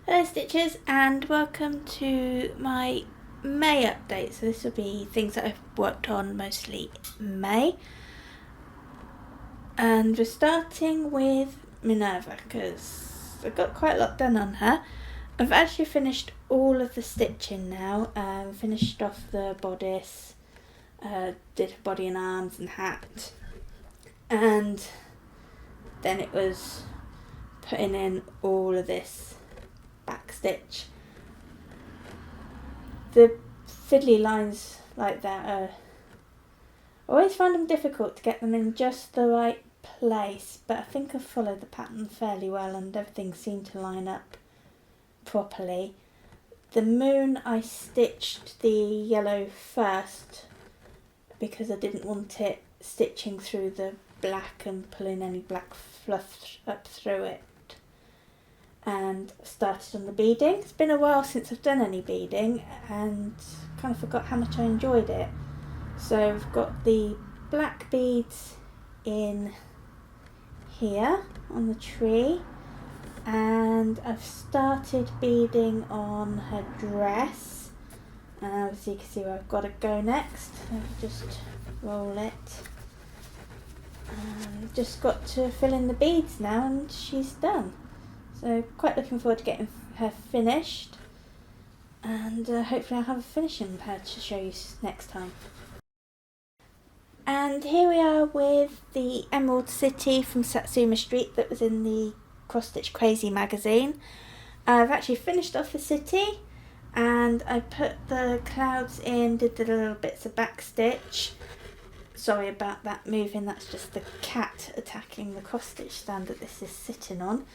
Hello Stitchers, and welcome to my May update. So this will be things that I've worked on mostly in May. And we're starting with Minerva because I've got quite a lot done on her. I've actually finished all of the stitching now. Finished off the bodice, did her body and arms and hat. And then it was putting in all of this back stitch. The fiddly lines like that I always find them difficult to get them in just the right place, but I think I've followed the pattern fairly well and everything seemed to line up properly. The moon, I stitched the yellow first because I didn't want it stitching through the black and pulling any black fluff up through it. And started on the beading. It's been a while since I've done any beading and kind of forgot how much I enjoyed it. So I've got the black beads in here on the tree, and I've started beading on her dress. So you can see where I've got to go next. I've just roll it. I've just got to fill in the beads now and she's done. So quite looking forward to getting her finished, and hopefully I'll have a finishing her to show you next time. And here we are with the Emerald City from Satsuma Street that was in the Cross Stitch Crazy magazine. I've actually finished off the city and I put the clouds in, did the little bits of back stitch. Sorry about that moving, that's just the cat attacking the cross stitch stand that this is sitting on.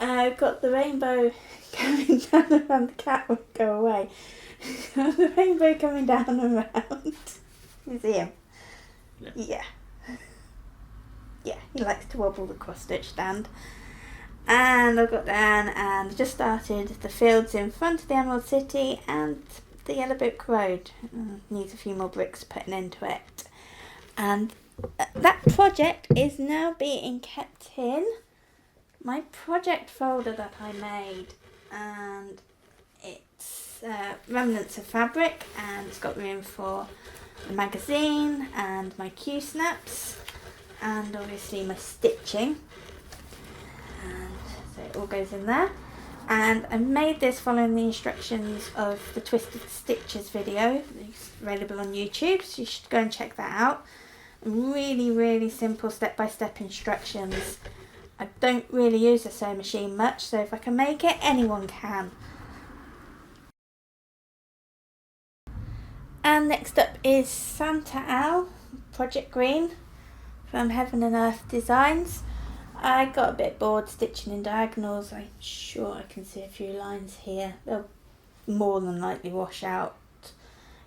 I've got the rainbow coming down around, the cat won't go away. The rainbow coming down around. You see him? Yeah. Yeah, he likes to wobble the cross stitch stand. And I've got down and just started the fields in front of the Emerald City and the Yellow Brick Road. Needs a few more bricks putting into it. And that project is now being kept in my project folder that I made, and it's remnants of fabric, and it's got room for the magazine and my Q snaps and obviously my stitching, and so it all goes in there. And I made this following the instructions of the Twisted Stitches video. It's available on YouTube, so you should go and check that out. Really simple step-by-step instructions. I don't really use a sewing machine much, so if I can make it, anyone can. And next up is Santa Owl, Project Green from Heaven and Earth Designs. I got a bit bored stitching in diagonals. I'm sure I can see a few lines here. They'll more than likely wash out.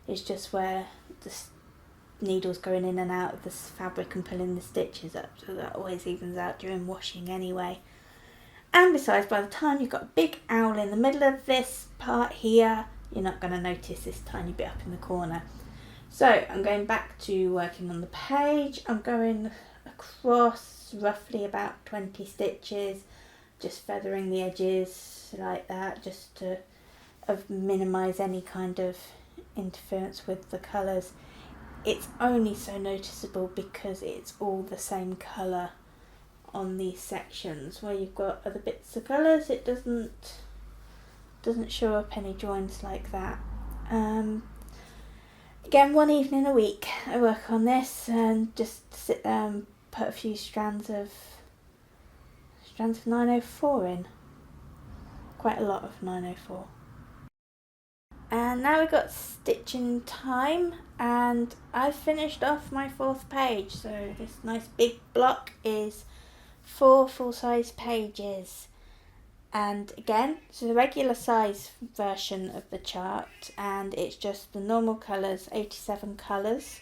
It's just where the needles going in and out of this fabric and pulling the stitches up, so that always evens out during washing anyway. And besides, by the time you've got a big owl in the middle of this part here, you're not going to notice this tiny bit up in the corner. So I'm going back to working on the page. I'm going across roughly about 20 stitches, just feathering the edges like that, just to minimise any kind of interference with the colours. It's only so noticeable because it's all the same colour on these sections. Where you've got other bits of colours, it doesn't show up any joins like that. Again, one evening a week I work on this and just sit there and put a few strands of 904 in. Quite a lot of 904. And now we've got stitching time, and I've finished off my 4th page. So this nice big block is 4 full-size pages. And again, so the regular size version of the chart, and it's just the normal colours, 87 colours.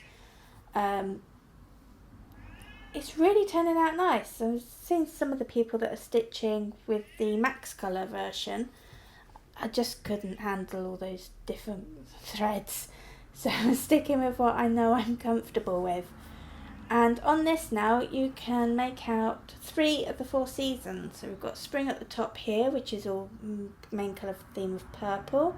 It's really turning out nice. I've seen some of the people that are stitching with the max colour version. I just couldn't handle all those different threads, so I'm sticking with what I know I'm comfortable with. And on this now you can make out 3 of the 4 seasons. So we've got spring at the top here, which is all main colour theme of purple.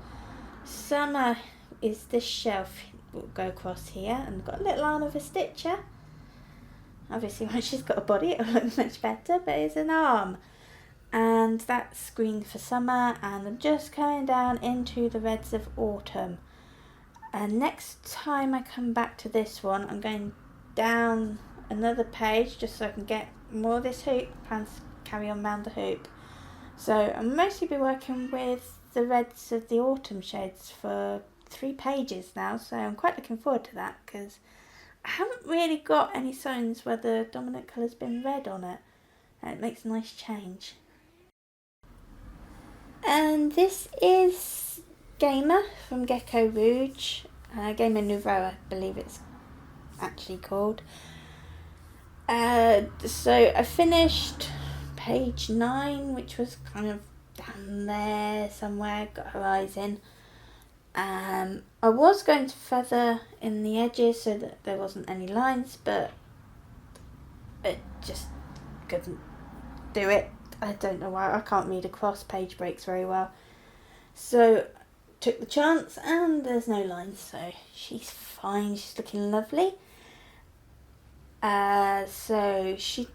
Summer is this shelf, will go across here, and got a little arm of a stitcher. Obviously once she's got a body it'll look much better, but it's an arm. And that's green for summer, and I'm just coming down into the reds of autumn. And next time I come back to this one, I'm going down another page just so I can get more of this hoop and carry on round the hoop. So I'll mostly be working with the reds of the autumn shades for 3 pages now, so I'm quite looking forward to that because I haven't really got any signs where the dominant colour's been red on it, and it makes a nice change. And this is Gamer from Gecko Rouge, Gamer Nouveau I believe it's actually called. So I finished page 9, which was kind of down there somewhere, got her eyes in. I was going to feather in the edges so that there wasn't any lines, but it just couldn't do it. I don't know why, I can't read across page breaks very well. So took the chance, and there's no lines, so she's fine, she's looking lovely. So she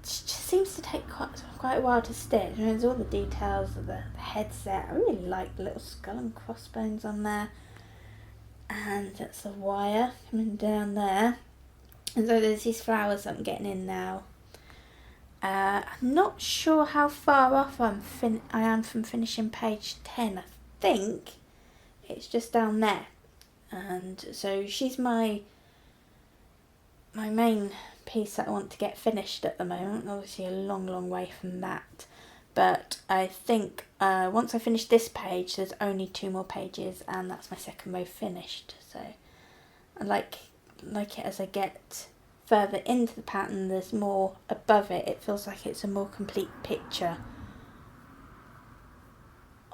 just seems to take quite a while to stitch. There's all the details of the headset. I really like the little skull and crossbones on there, and that's the wire coming down there. And so there's these flowers that I'm getting in now. I'm not sure how far off I am from finishing page 10. I think it's just down there, and so she's my main piece that I want to get finished at the moment. Obviously a long way from that, but I think once I finish this page there's only 2 more pages and that's my second row finished. So I like it as I get further into the pattern, there's more above it. It feels like it's a more complete picture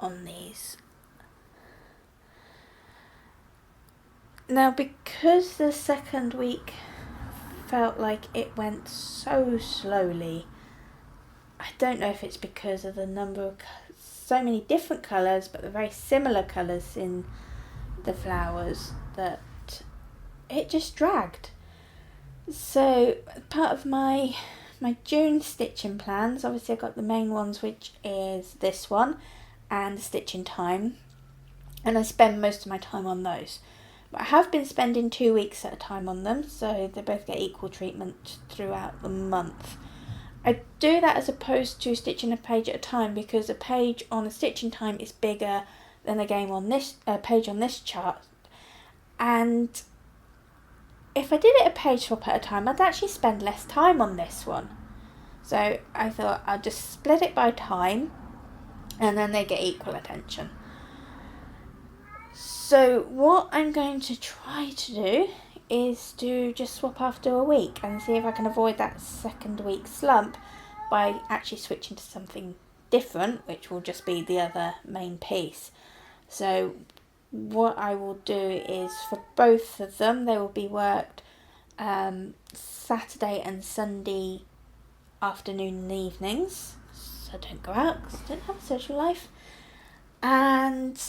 on these. Now because the second week felt like it went so slowly, I don't know if it's because of the number of so many different colours but they're very similar colours in the flowers that it just dragged. So part of my June stitching plans, obviously I've got the main ones, which is this one and Stitching Time, and I spend most of my time on those. But I have been spending 2 weeks at a time on them, so they both get equal treatment throughout the month. I do that as opposed to stitching a page at a time, because a page on a Stitching Time is bigger than a game on this page on this chart, and if I did it a page swap at a time, I'd actually spend less time on this one. So I thought I'll just split it by time and then they get equal attention. So what I'm going to try to do is to just swap after a week and see if I can avoid that second week slump by actually switching to something different, which will just be the other main piece. So what I will do is for both of them, they will be worked Saturday and Sunday afternoon and evenings, so I don't go out because I don't have a social life. And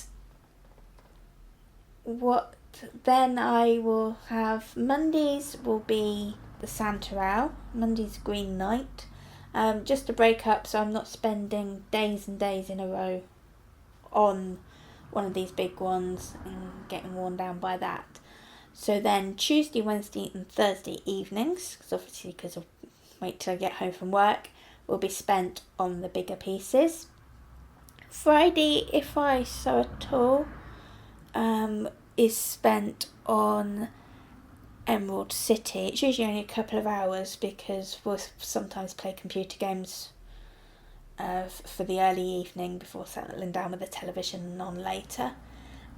what then I will have, Mondays will be the Santa Owl, Monday's Green Night, just to break up so I'm not spending days and days in a row on one of these big ones and getting worn down by that. So then Tuesday, Wednesday and Thursday evenings, because I'll wait till I get home from work, will be spent on the bigger pieces. Friday, if I sew at all, is spent on Emerald City. It's usually only a couple of hours because we'll sometimes play computer games for the early evening before settling down with the television on later.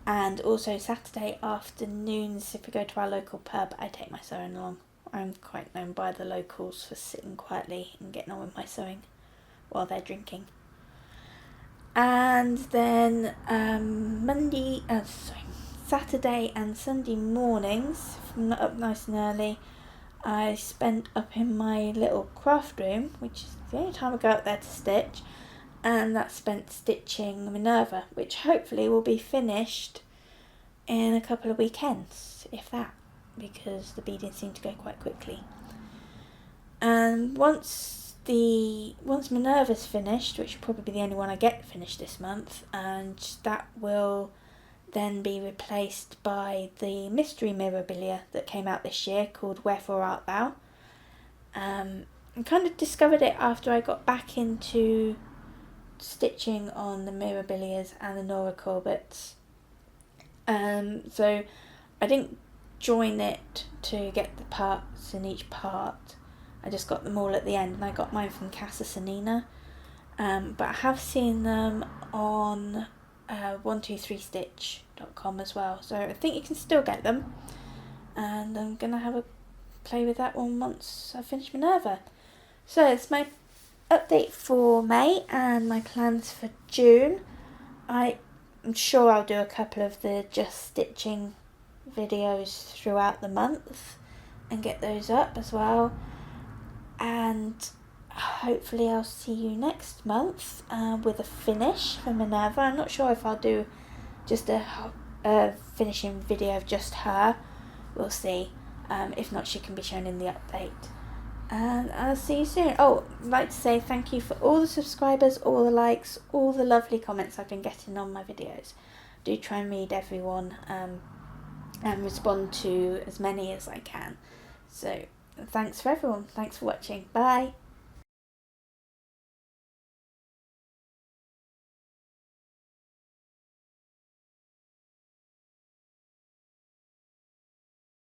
And also Saturday afternoons, if we go to our local pub, I take my sewing along. I'm quite known by the locals for sitting quietly and getting on with my sewing while they're drinking. And then Saturday and Sunday mornings, from up nice and early, I spent up in my little craft room, which is the only time I go up there to stitch, and that spent stitching Minerva, which hopefully will be finished in a couple of weekends, if that, because the beading seemed to go quite quickly. And once Minerva's finished, which will probably be the only one I get finished this month, and that will then be replaced by the mystery memorabilia that came out this year called Wherefore Art Thou. I kind of discovered it after I got back into stitching on the Mirabilias and the Nora Corbetts. So I didn't join it to get the parts in each part. I just got them all at the end, and I got mine from Casa Sanina. But I have seen them on 123stitch.com as well, so I think you can still get them, and I'm gonna have a play with that one once I finish Minerva. So it's my update for May and my plans for June. I'm sure I'll do a couple of the just stitching videos throughout the month and get those up as well, and hopefully I'll see you next month with a finish for Minerva. I'm not sure if I'll do just a finishing video of just her. We'll see. If not, she can be shown in the update. And I'll see you soon. Oh, I'd like to say thank you for all the subscribers, all the likes, all the lovely comments I've been getting on my videos. Do try and read everyone and respond to as many as I can. So thanks for everyone. Thanks for watching. Bye.